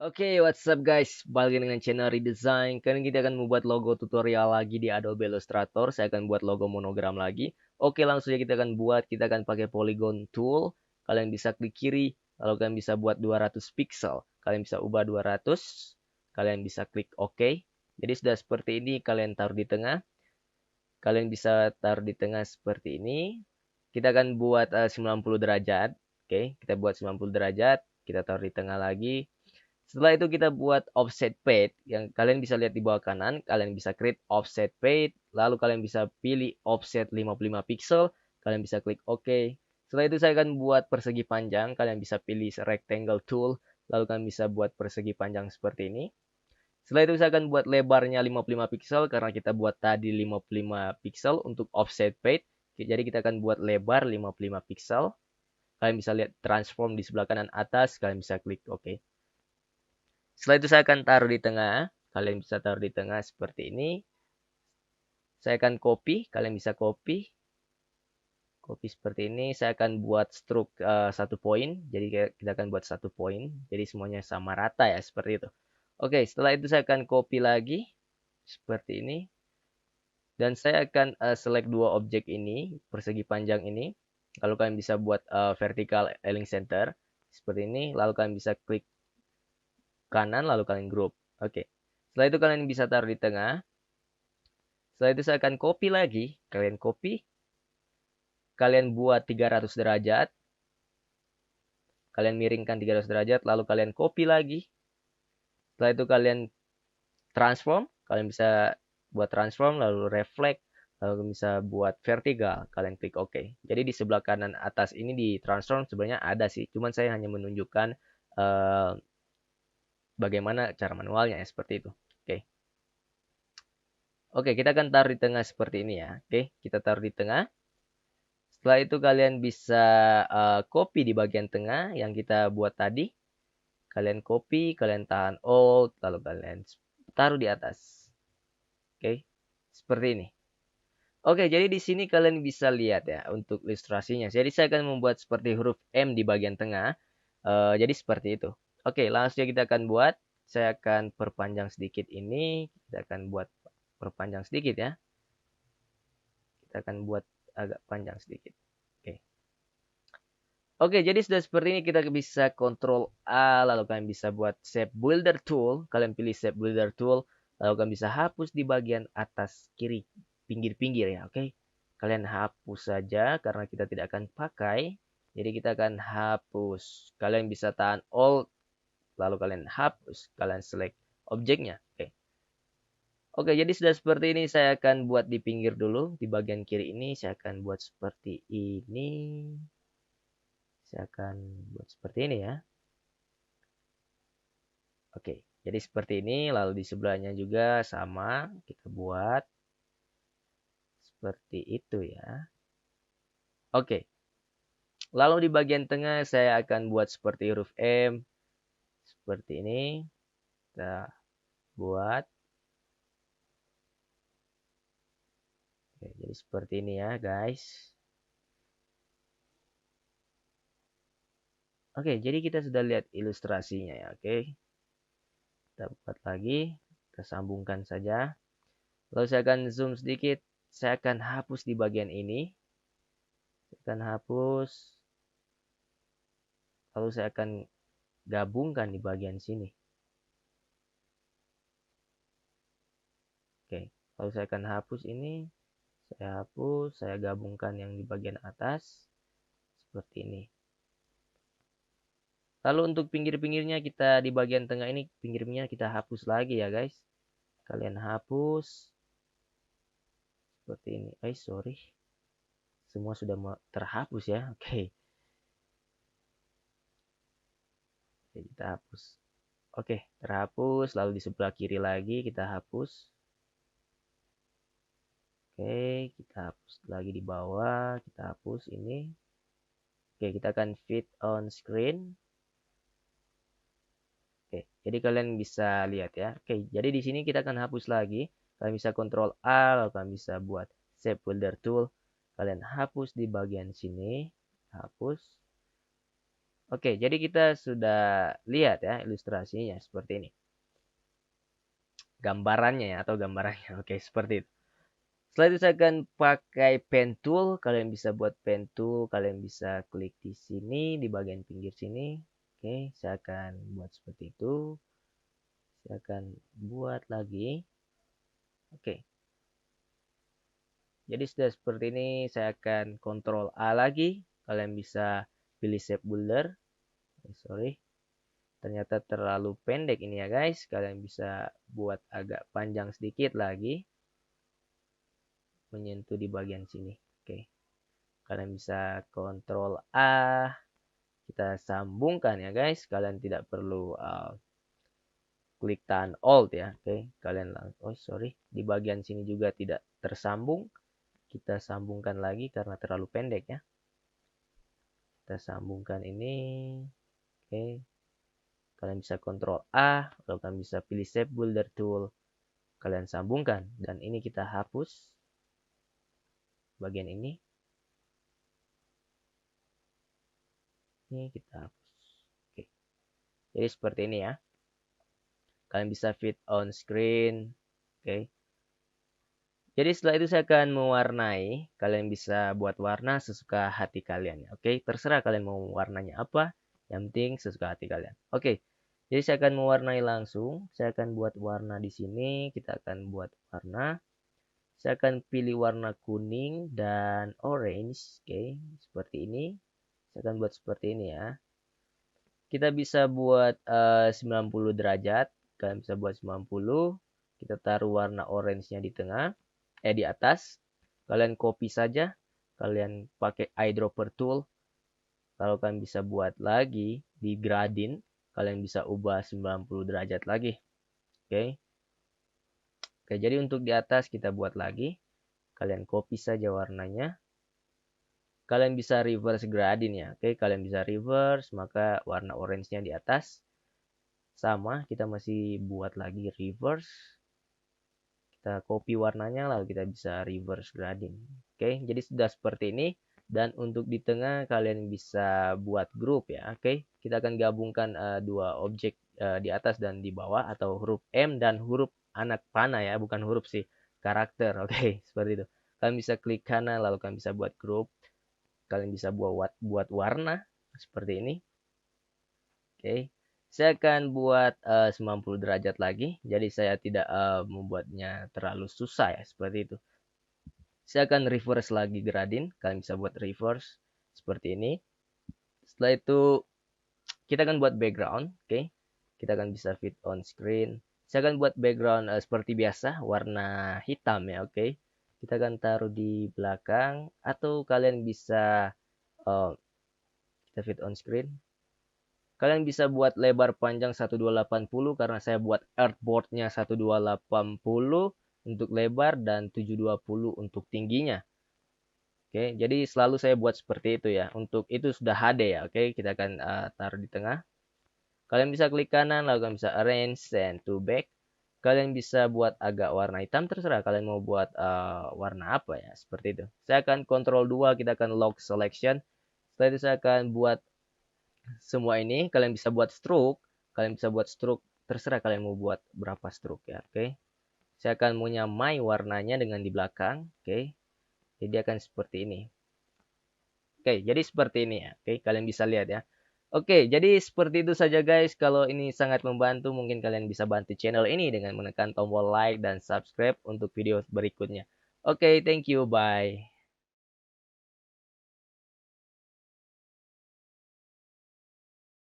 Oke, what's up guys? Balik dengan channel Redesign. Kali ini kita akan membuat logo tutorial lagi di Adobe Illustrator. Saya akan buat logo monogram lagi. Oke, langsung saja kita akan buat. Kita akan pakai Polygon Tool. Kalian bisa klik kiri, lalu kalian bisa buat 200 pixel. Kalian bisa ubah 200. Kalian bisa klik OK. Jadi sudah seperti ini, kalian taruh di tengah. Kalian bisa taruh di tengah seperti ini. Kita akan buat 90 derajat. Oke, kita buat 90 derajat. Kita taruh di tengah lagi. Setelah itu kita buat offset fade yang kalian bisa lihat di bawah kanan. Kalian bisa create offset fade. Lalu kalian bisa pilih offset 55 pixel. Kalian bisa klik OK. Setelah itu saya akan buat persegi panjang. Kalian bisa pilih rectangle tool. Lalu kalian bisa buat persegi panjang seperti ini. Setelah itu saya akan buat lebarnya 55 pixel. Karena kita buat tadi 55 pixel untuk offset fade. Jadi kita akan buat lebar 55 pixel. Kalian bisa lihat transform di sebelah kanan atas. Kalian bisa klik OK. Setelah itu saya akan taruh di tengah. Kalian bisa taruh di tengah seperti ini. Saya akan copy. Kalian bisa copy. Copy seperti ini. Saya akan buat stroke 1 poin. Jadi kita akan buat 1 poin. Jadi semuanya sama rata ya. Seperti itu. Oke, setelah itu saya akan copy lagi. Seperti ini. Dan saya akan select dua objek ini. Persegi panjang ini. Lalu kalian bisa buat vertical align center. Seperti ini. Lalu kalian bisa klik kanan. Lalu kalian group. Oke. Setelah itu kalian bisa taruh di tengah. Setelah itu saya akan copy lagi. Kalian copy. Kalian buat 300 derajat. Kalian miringkan 300 derajat. Lalu kalian copy lagi. Setelah itu kalian transform. Kalian bisa buat transform. Lalu reflect. Lalu bisa buat vertical. Kalian klik OK. Jadi di sebelah kanan atas ini di transform sebenarnya ada sih. Cuman saya hanya menunjukkan bagaimana cara manualnya ya. Seperti itu. Oke. Oke, kita akan taruh di tengah seperti ini ya. Oke, kita taruh di tengah. Setelah itu kalian bisa copy di bagian tengah yang kita buat tadi. Kalian copy, kalian tahan Alt, lalu kalian taruh di atas. Oke, seperti ini. Oke, jadi di sini kalian bisa lihat ya untuk ilustrasinya. Jadi saya akan membuat seperti huruf M di bagian tengah. Jadi seperti itu. Oke, langsung saja kita akan buat. Saya akan perpanjang sedikit ini. Kita akan buat perpanjang sedikit ya. Kita akan buat agak panjang sedikit. Oke. Oke, jadi sudah seperti ini kita bisa Ctrl A, lalu kalian bisa buat Shape Builder Tool. Kalian pilih Shape Builder Tool, lalu kalian bisa hapus di bagian atas kiri, pinggir-pinggir ya, oke. Kalian hapus saja karena kita tidak akan pakai. Jadi kita akan hapus. Kalian bisa tahan Alt, lalu kalian hapus. Kalian select objeknya, oke. Oke, jadi sudah seperti ini. Saya akan buat di pinggir dulu. Di bagian kiri ini saya akan buat seperti ini. Saya akan buat seperti ini ya. Oke, jadi seperti ini. Lalu di sebelahnya juga sama. Kita buat seperti itu ya. Oke, lalu di bagian tengah saya akan buat seperti huruf M. Seperti ini. Kita buat. Oke, jadi seperti ini ya guys. Oke, jadi kita sudah lihat ilustrasinya ya. Oke, kita buat lagi. Kita sambungkan saja. Lalu saya akan zoom sedikit. Saya akan hapus di bagian ini. Saya akan hapus. Lalu saya akan gabungkan di bagian sini. Oke, lalu saya akan hapus ini. Saya hapus, saya gabungkan yang di bagian atas. Seperti ini. Lalu untuk pinggir-pinggirnya kita di bagian tengah ini, pinggirnya kita hapus lagi ya guys. Kalian hapus. Seperti ini. Sorry. Semua sudah terhapus ya. Oke. Oke, kita hapus. Oke, terhapus. Lalu di sebelah kiri lagi kita hapus. Oke, kita hapus lagi di bawah. Kita hapus ini. Oke, kita akan fit on screen. Oke, jadi kalian bisa lihat ya. Oke, jadi di sini kita akan hapus lagi. Kalian bisa Ctrl A, lalu kalian bisa buat Shape Builder Tool. Kalian hapus di bagian sini. Hapus. Oke, jadi kita sudah lihat ya ilustrasinya seperti ini. Gambarannya ya, atau gambarannya. Oke, seperti itu. Setelah itu saya akan pakai pen tool. Kalian bisa buat pen tool. Kalian bisa klik di sini, di bagian pinggir sini. Oke, saya akan buat seperti itu. Saya akan buat lagi. Oke. Jadi sudah seperti ini, saya akan Ctrl A lagi. Kalian bisa pilih shape boulder. Sorry. Ternyata terlalu pendek ini ya guys. Kalian bisa buat agak panjang sedikit lagi. Menyentuh di bagian sini. Oke. Kalian bisa Ctrl A. Kita sambungkan ya guys. Kalian tidak perlu klik tahan Alt ya. Oke. Kalian langsung, di bagian sini juga tidak tersambung. Kita sambungkan lagi karena terlalu pendek ya. Kita sambungkan ini. Oke. Kalian bisa Ctrl A, lalu kalian bisa pilih Shape Builder Tool. Kalian sambungkan, dan ini kita hapus. Bagian ini. Ini kita hapus. Oke. Jadi seperti ini ya. Kalian bisa fit on screen. Oke. Jadi setelah itu saya akan mewarnai. Kalian bisa buat warna sesuka hati kalian ya. Oke, terserah kalian mau warnanya apa. Yang penting sesuka hati kalian. Oke. Jadi saya akan mewarnai langsung. Saya akan buat warna di sini. Kita akan buat warna. Saya akan pilih warna kuning dan orange. Oke, seperti ini. Saya akan buat seperti ini ya. Kita bisa buat 90 derajat. Kalian bisa buat 90. Kita taruh warna orange-nya di tengah. Di atas. Kalian copy saja. Kalian pakai eyedropper tool. Kalau kalian bisa buat lagi di gradient, kalian bisa ubah 90 derajat lagi. Oke. Oke, jadi untuk di atas kita buat lagi. Kalian copy saja warnanya. Kalian bisa reverse gradient ya. Oke, kalian bisa reverse, maka warna orange-nya di atas. Sama, kita masih buat lagi reverse. Kita copy warnanya, lalu kita bisa reverse gradient. Oke, jadi sudah seperti ini. Dan untuk di tengah kalian bisa buat group ya. Oke, kita akan gabungkan dua objek di atas dan di bawah, atau huruf M dan huruf anak panah ya, bukan huruf sih, karakter. Oke, seperti itu. Kalian bisa klik kanan, lalu kalian bisa buat group. Kalian bisa buat warna seperti ini. Oke. Saya akan buat 90 derajat lagi. Jadi saya tidak membuatnya terlalu susah ya, seperti itu. Saya akan reverse lagi gradient. Kalian bisa buat reverse seperti ini. Setelah itu kita akan buat background. Oke. Kita akan bisa fit on screen. Saya akan buat background seperti biasa, warna hitam ya, oke. Kita akan taruh di belakang, atau kalian bisa kita fit on screen. Kalian bisa buat lebar panjang 1280 karena saya buat artboardnya 1280 untuk lebar dan 720 untuk tingginya. Oke, jadi selalu saya buat seperti itu ya. Untuk itu sudah HD ya. Oke, kita akan taruh di tengah. Kalian bisa klik kanan, lalu kalian bisa arrange and to back. Kalian bisa buat agak warna hitam, terserah kalian mau buat warna apa ya, seperti itu. Saya akan Ctrl 2, kita akan lock selection. Setelah itu saya akan buat semua ini. Kalian bisa buat stroke. Kalian bisa buat stroke, terserah kalian mau buat berapa stroke ya. Oke. Saya akan menyamai warnanya dengan di belakang. Oke. Jadi akan seperti ini. Oke, jadi seperti ini ya. Oke, kalian bisa lihat ya. Oke, jadi seperti itu saja guys. Kalau ini sangat membantu, mungkin kalian bisa bantu channel ini dengan menekan tombol like dan subscribe untuk video berikutnya. Oke, thank you, bye.